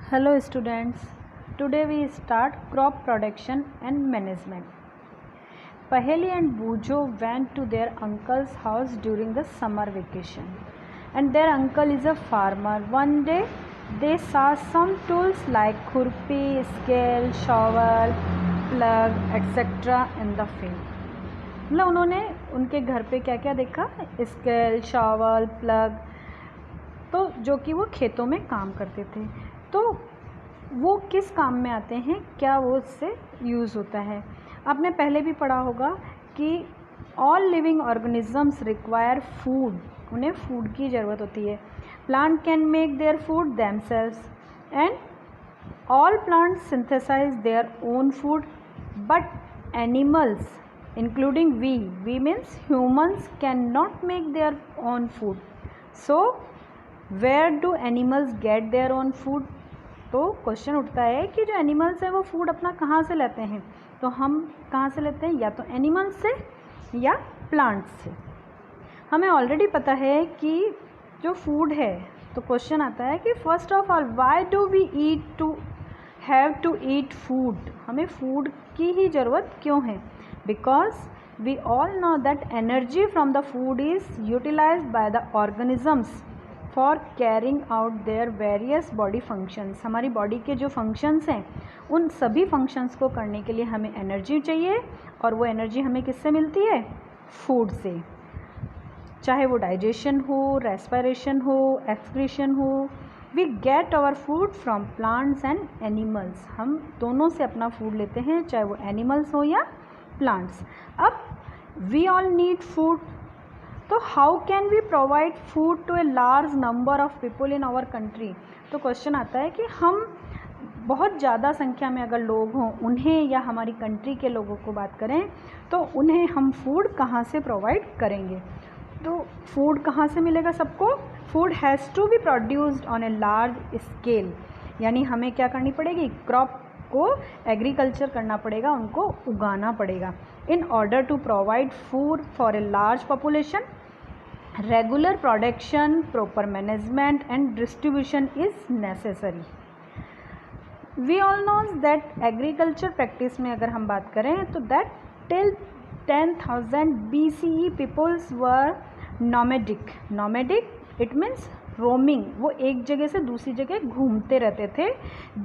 Hello students, today we start crop production and management. Paheli and Bujo went to their uncle's house during the summer vacation, and their uncle is a farmer. One day they saw some tools like khurpi, scale, shovel, plug, etc. in the field. मतलब उन्होंने उनके घर पे क्या क्या देखा, scale, shovel, plug, तो जो कि वो खेतों में काम करते थे। तो वो किस काम में आते हैं, क्या वो उससे यूज़ होता है। आपने पहले भी पढ़ा होगा कि all living organisms require food, उन्हें फूड की ज़रूरत होती है। Plant can make their food themselves and all plants synthesise their own food, but animals including we means humans cannot make their own food. So where do animals get their own food? तो question उठता है कि जो animals हैं वो food अपना कहाँ से लेते हैं। तो हम कहाँ से लेते हैं, या तो एनिमल्स से या प्लांट्स से। हमें ऑलरेडी पता है कि जो फूड है, तो क्वेश्चन आता है कि first of all why do we have to eat food, हमें फूड की ही ज़रूरत क्यों है। Because we all know that energy from the food is utilized by the organisms for carrying out their various body functions. हमारी body के जो functions हैं उन सभी फंक्शंस को करने के लिए हमें एनर्जी चाहिए, और वो एनर्जी हमें किससे मिलती है, फूड से। चाहे वो डाइजेशन हो, रेस्पिरेशन हो, एक्सक्रीशन हो, we get our food from plants and animals. हम दोनों से अपना फूड लेते हैं, चाहे वो एनिमल्स हो या प्लांट्स। अब वी ऑल नीड फूड, तो how can we provide food to a large number of people in our country. तो क्वेश्चन आता है कि हम बहुत ज़्यादा संख्या में अगर लोग हों उन्हें, या हमारी कंट्री के लोगों को बात करें, तो उन्हें हम फूड कहाँ से प्रोवाइड करेंगे। तो फूड कहाँ से मिलेगा सबको, food has to be produced on a large scale, यानी हमें क्या करनी पड़ेगी, क्रॉप को एग्रीकल्चर करना पड़ेगा, उनको उगाना पड़ेगा। In order to provide food for a large population, regular production, proper management and distribution is necessary. We all knows that agriculture practice में अगर हम बात करें तो that till 10,000 BCE peoples were nomadic it means roaming, वो एक जगह से दूसरी जगह घूमते रहते थे।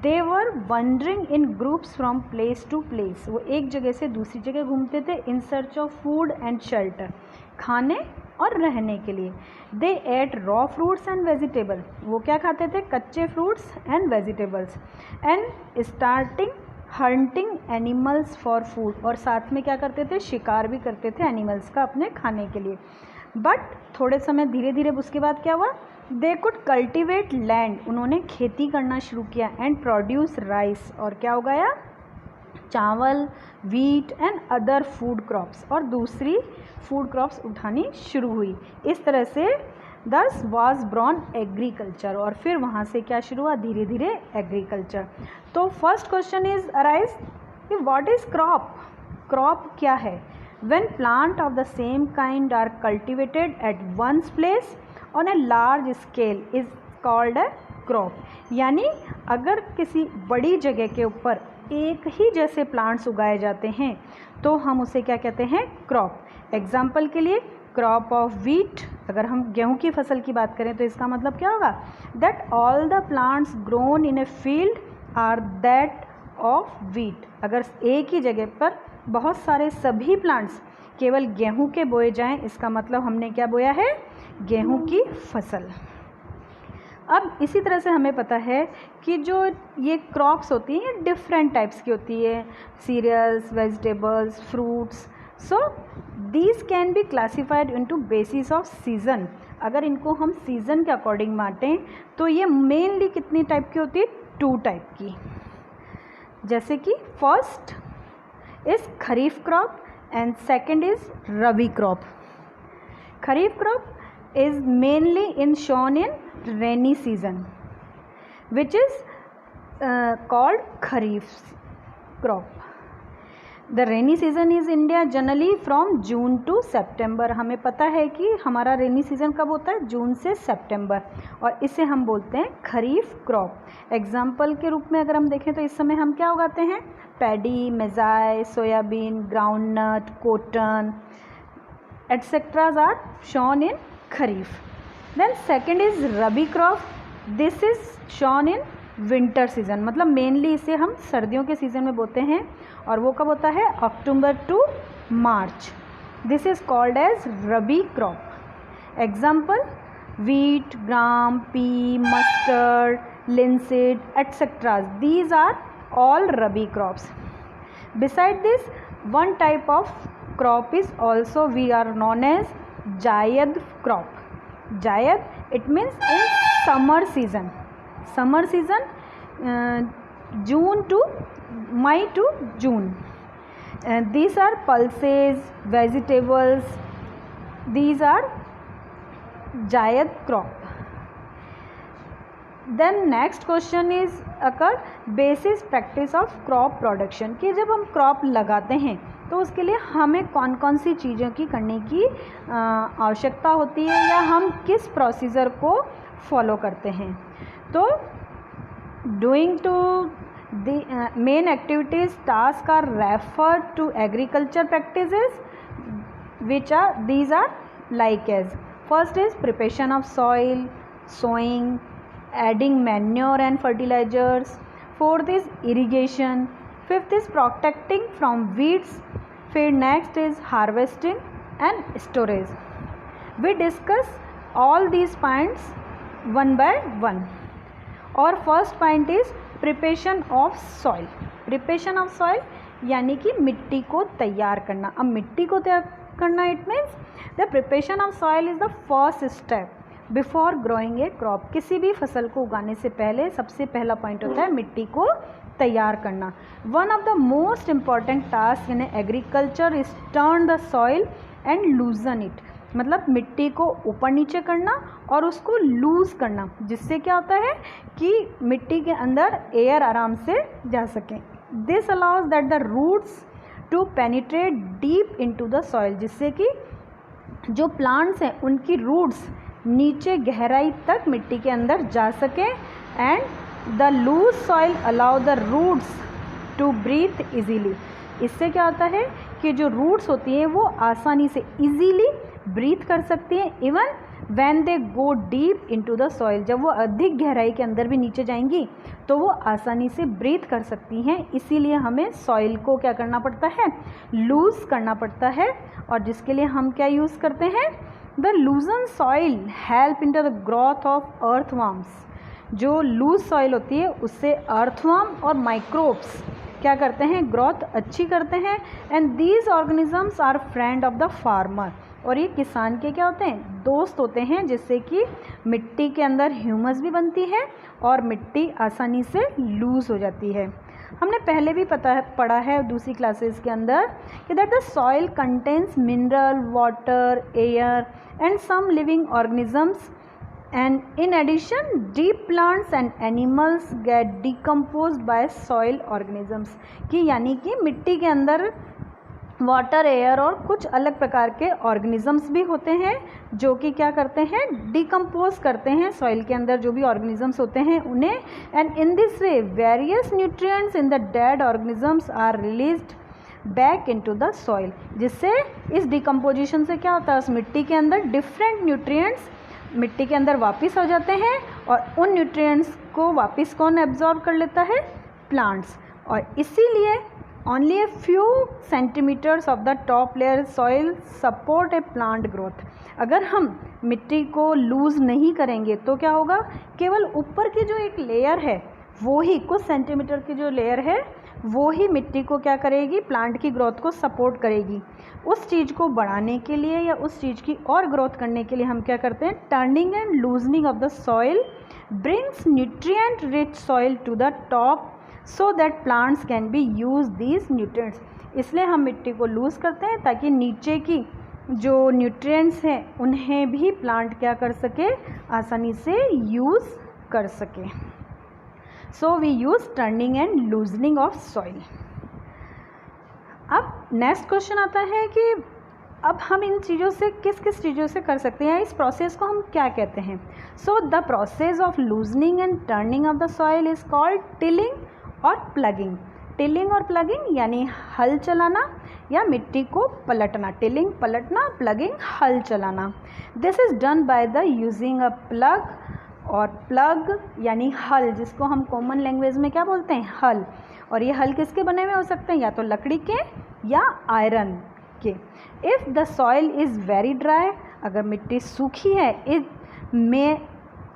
They were wandering in groups from place to place, वो एक जगह से दूसरी जगह घूमते थे in search of food and shelter, खाने और रहने के लिए। They ate raw fruits and vegetable, वो क्या खाते थे, कच्चे fruits and vegetables. And starting hunting animals for food, और साथ में क्या करते थे, शिकार भी करते थे एनिमल्स का अपने खाने के लिए। बट थोड़े समय धीरे धीरे उसके बाद क्या हुआ, दे कुड कल्टिवेट लैंड, उन्होंने खेती करना शुरू किया, एंड प्रोड्यूस राइस, और क्या उगाया, चावल, wheat and other food crops, और दूसरी फूड क्रॉप्स उठानी शुरू हुई। इस तरह से दस वाज ब्रॉन एग्रीकल्चर, और फिर वहाँ से क्या शुरू हुआ, धीरे धीरे एग्रीकल्चर। तो फर्स्ट क्वेश्चन इज अराइज कि व्हाट इज क्रॉप, क्रॉप क्या है। When plant of the same kind are cultivated at one's place on a large scale is called a crop, यानी अगर किसी बड़ी जगह के ऊपर एक ही जैसे प्लांट्स उगाए जाते हैं तो हम उसे क्या कहते हैं, क्रॉप। एग्जाम्पल के लिए क्रॉप ऑफ वीट, अगर हम गेहूं की फसल की बात करें तो इसका मतलब क्या होगा, that all the plants grown in a field are that of wheat. अगर एक ही जगह पर बहुत सारे सभी प्लांट्स केवल गेहूं के बोए जाएं, इसका मतलब हमने क्या बोया है, गेहूं की फसल। अब इसी तरह से हमें पता है कि जो ये क्रॉप्स होती हैं ये डिफरेंट टाइप्स की होती है, cereals, vegetables, fruits. So these can be classified into basis of season. अगर इनको हम सीज़न के अकॉर्डिंग बांटें तो ये मेनली कितनी टाइप की होती है, 2 टाइप की। जैसे कि first is kharif crop and second is rabi crop. Kharif crop is mainly in sown in rainy season which is called kharif crop. The rainy season is India generally from June to September. हमें पता है कि हमारा रेनी सीजन कब होता है, जून से सितंबर, और इसे हम बोलते हैं खरीफ क्रॉप। एग्जाम्पल के रूप में अगर हम देखें तो इस समय हम क्या उगाते हैं, paddy, maize, soybean, groundnut, cotton etceteras are shown in kharif. Then second is rabi crop, this is shown in winter season, मतलब मेनली इसे हम सर्दियों के सीजन में बोते हैं, और वो कब होता है, October to March. This is called as rabi crop. Example wheat, gram, pea, mustard, linseed, etc. These are all rabi crops. Beside this, one type of crop is also we are known as Jayad crop. Jayad, it means in summer season. Summer season, June to May to June. These are pulses, vegetables. These are Jayad crop. Then next question is occur basis practice of crop production, कि जब हम crop लगाते हैं तो उसके लिए हमें कौन कौन सी चीज़ों की करने की आवश्यकता होती है, या हम किस प्रोसीजर को फॉलो करते हैं। तो doing to the main activities task are referred to agriculture practices which are these are like as first is preparation of soil, sowing, adding manure and fertilizers. Fourth is irrigation. Fifth is protecting from weeds. Next is harvesting and storage. We discuss all these points one by one. और first point is preparation of soil. Preparation of soil यानी कि मिट्टी को तैयार करना। अब मिट्टी को तैयार करना, it means the preparation of soil is the first step before growing A crop. किसी भी फसल को उगाने से पहले सबसे पहला पॉइंट होता है मिट्टी को तैयार करना। One of the most important task in agriculture is turn the soil and लूजन it, मतलब मिट्टी को ऊपर नीचे करना और उसको लूज करना, जिससे क्या होता है कि मिट्टी के अंदर एयर आराम से जा सके। This allows that the roots to penetrate deep into the soil, जिससे कि जो प्लांट्स हैं उनकी रूट्स नीचे गहराई तक मिट्टी के अंदर जा सके। And the loose soil allow the roots to breathe easily. इससे क्या होता है कि जो रूट्स होती हैं वो आसानी से इजीली ब्रीथ कर सकती हैं, even when they go deep into the soil. जब वो अधिक गहराई के अंदर भी नीचे जाएंगी तो वो आसानी से ब्रीथ कर सकती हैं। इसीलिए हमें सॉइल को क्या करना पड़ता है, लूज़ करना पड़ता है, और जिसके लिए हम क्या यूज़ करते हैं, the लूजन soil help in the growth of earthworms. जो लूज सॉइल होती है उससे अर्थवर्म और माइक्रोब्स क्या करते हैं, ग्रोथ अच्छी करते हैं। And these organisms are friend of the farmer, और ये किसान के क्या होते हैं, दोस्त होते हैं, जिससे कि मिट्टी के अंदर ह्यूमस भी बनती है और मिट्टी आसानी से लूज़ हो जाती है। हमने पहले भी पढ़ा है दूसरी क्लासेस के अंदर कि that the soil contains mineral, water, air and some living organisms, and in addition deep plants and animals get decomposed by soil organisms, कि यानी कि मिट्टी के अंदर वाटर, एयर और कुछ अलग प्रकार के ऑर्गेनिजम्स भी होते हैं जो कि क्या करते हैं, डिकम्पोज करते हैं सॉइल के अंदर जो भी ऑर्गेनिजम्स होते हैं उन्हें। And in this way various nutrients in the dead organisms are released back into the soil, जिससे इस डिकम्पोजिशन से क्या होता है, उस मिट्टी के अंदर डिफरेंट न्यूट्रिएंट्स मिट्टी के अंदर वापस हो जाते हैं, और उन न्यूट्रिएंट्स को वापस कौन एब्जॉर्ब कर लेता है, प्लांट्स। और इसीलिए only a few centimetres of the top layer soil support a plant growth. अगर हम मिट्टी को लूज़ नहीं करेंगे तो क्या होगा, केवल ऊपर की जो एक लेयर है वो ही, कुछ सेंटीमीटर की जो लेयर है वो ही मिट्टी को क्या करेगी, प्लांट की ग्रोथ को सपोर्ट करेगी। उस चीज़ को बढ़ाने के लिए या उस चीज़ की और ग्रोथ करने के लिए हम क्या करते हैं, turning and loosening of the soil brings nutrient rich soil to the top so that plants can be use these nutrients. इसलिए हम मिट्टी को लूज़ करते हैं ताकि नीचे की जो न्यूट्रिएंट्स हैं उन्हें भी प्लांट क्या कर सके, आसानी से यूज़ कर सके। So we use turning and loosening of soil. अब नेक्स्ट क्वेश्चन आता है कि अब हम इन चीज़ों से किस किस चीज़ों से कर सकते हैं, इस प्रोसेस को हम क्या कहते हैं। So the process of loosening and turning of the soil is called tilling और प्लगिंग। टिलिंग और प्लगिंग यानी हल चलाना या मिट्टी को पलटना। टिलिंग पलटना, प्लगिंग हल चलाना। This is done by the using a plug, और प्लग यानी हल, जिसको हम कॉमन लैंग्वेज में क्या बोलते हैं, हल। और ये हल किसके बने हुए हो सकते हैं, या तो लकड़ी के या आयरन के। If the soil is very dry, अगर मिट्टी सूखी है,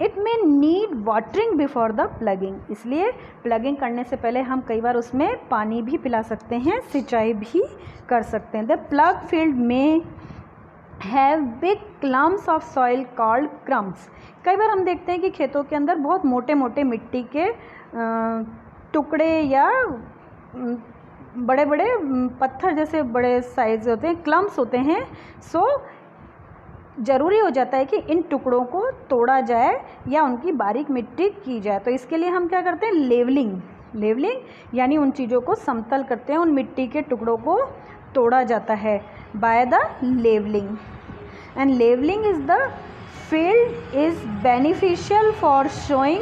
it may need watering before the plugging, इसलिए प्लगिंग करने से पहले हम कई बार उसमें पानी भी पिला सकते हैं, सिंचाई भी कर सकते हैं। द प्लग फील्ड में have big clumps of soil called crumbs. कई बार हम देखते हैं कि खेतों के अंदर बहुत मोटे मोटे मिट्टी के टुकड़े या बड़े बड़े पत्थर जैसे बड़े साइज होते हैं, क्लम्प्स होते हैं। सो ज़रूरी हो जाता है कि इन टुकड़ों को तोड़ा जाए या उनकी बारीक मिट्टी की जाए। तो इसके लिए हम क्या करते हैं, लेवलिंग यानी उन चीज़ों को समतल करते हैं, उन मिट्टी के टुकड़ों को तोड़ा जाता है by the levelling. And levelling is the field is beneficial for sowing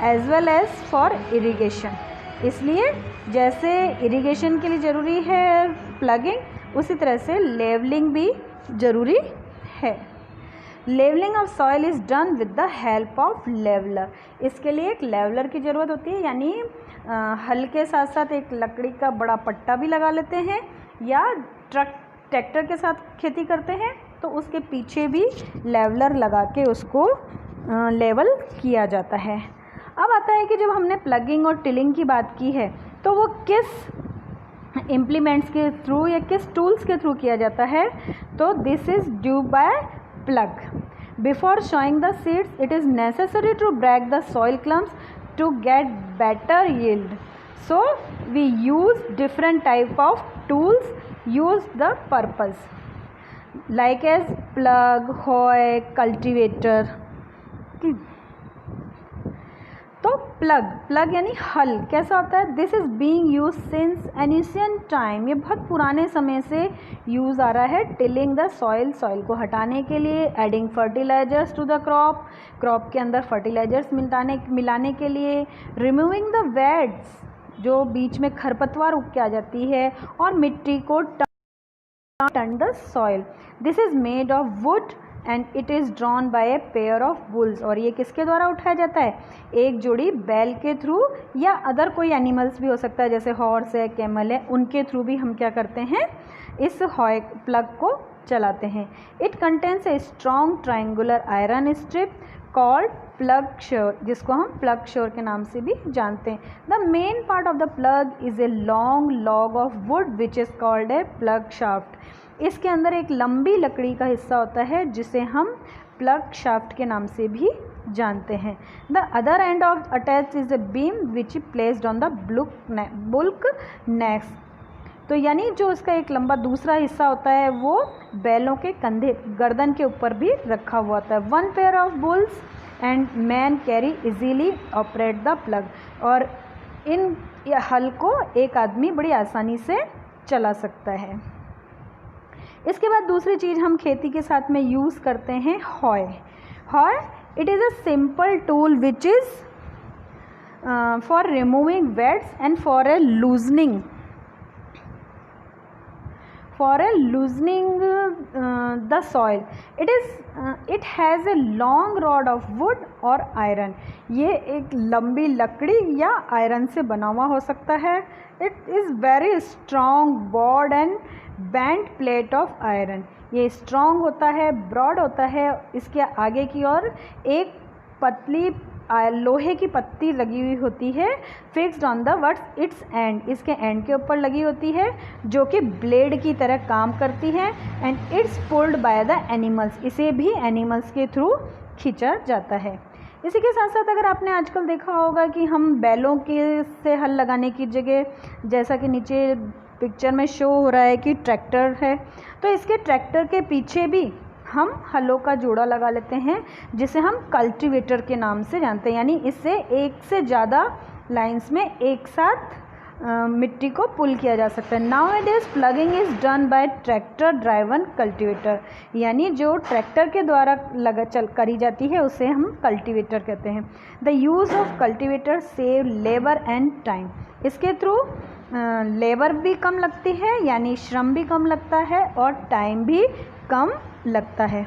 as well as for irrigation. इसलिए जैसे इरिगेशन के लिए ज़रूरी है प्लगिंग, उसी तरह से लेवलिंग भी ज़रूरी है। Levelling of soil is done with the help of leveller. इसके लिए एक लेवलर की ज़रूरत होती है, यानी हल के साथ साथ एक लकड़ी का बड़ा पट्टा भी लगा लेते हैं, या ट्रैक्टर के साथ खेती करते हैं तो उसके पीछे भी लेवलर लगा के उसको लेवल किया जाता है। अब आता है कि जब हमने प्लगिंग और टिलिंग की बात की है तो वो किस इम्प्लीमेंट्स के थ्रू या किस टूल्स के थ्रू किया जाता है। तो this is due by plough. Before sowing the seeds it is necessary to break the soil clumps to get better yield. So we use different type of tools use the purpose like as plough, hoe, cultivator. तो plough यानी हल कैसा होता है, this is being use since ancient time. ये बहुत पुराने समय से यूज़ आ रहा है। टिलिंग द सॉइल को हटाने के लिए, adding fertilisers to the crop के अंदर फर्टिलाइजर्स मिलाने के लिए, रिमूविंग द वेड्स जो बीच में खरपतवार उग के आ जाती है, और मिट्टी को turn the soil. This is made of would and it is drawn by a pair of bulls. और ये किसके द्वारा उठाया जाता है, एक जोड़ी बैल के थ्रू, या अदर कोई एनिमल्स भी हो सकता है जैसे हॉर्स है, कैमल है, उनके थ्रू भी हम क्या करते हैं, इस हॉय प्लग को चलाते हैं। It contains a strong triangular iron strip called plug sure, जिसको हम प्लग श्योर के नाम से भी जानते हैं। The main part of the plug is a long log of would which is called a plug shaft. इसके अंदर एक लंबी लकड़ी का हिस्सा होता है जिसे हम प्लग शाफ्ट के नाम से भी जानते हैं। The other end of attach is a beam which is placed on the bulk next. तो यानी जो उसका एक लंबा दूसरा हिस्सा होता है वो बैलों के कंधे, गर्दन के ऊपर भी रखा हुआ होता है। One pair of bulls and man carry easily operate the plug. और इन हल को एक आदमी बड़ी आसानी से चला सकता है। इसके बाद दूसरी चीज़ हम खेती के साथ में यूज़ करते हैं hoe. It is a simple tool which is for removing weeds and for a loosening the soil. It has a long rod of wood और आयरन। ये एक लंबी लकड़ी या आयरन से बना हुआ हो सकता है। It is very strong, broad and band plate of iron. ये स्ट्रॉन्ग होता है, ब्रॉड होता है। इसके आगे की ओर एक पतली लोहे की पत्ती लगी हुई होती है, fixed on the words it's and. इसके एंड के ऊपर लगी होती है जो कि ब्लेड की तरह काम करती है। And it's pulled by the animals. इसे भी एनिमल्स के थ्रू खींचा जाता है। इसी के साथ साथ अगर आपने आजकल देखा होगा कि हम बैलों के से हल लगाने की जगह, जैसा कि नीचे पिक्चर में शो हो रहा है कि ट्रैक्टर है, तो इसके ट्रैक्टर के पीछे भी हम हलों का जोड़ा लगा लेते हैं जिसे हम कल्टीवेटर के नाम से जानते हैं। यानी इससे एक से ज़्यादा लाइंस में एक साथ मिट्टी को पुल किया जा सकता है। Now it is plugging is done by tractor driven cultivator, यानी जो ट्रैक्टर के द्वारा करी जाती है उसे हम कल्टीवेटर कहते हैं। The use of cultivator save labour and time, इसके थ्रू लेबर भी कम लगती है यानी श्रम भी कम लगता है और टाइम भी कम लगता है।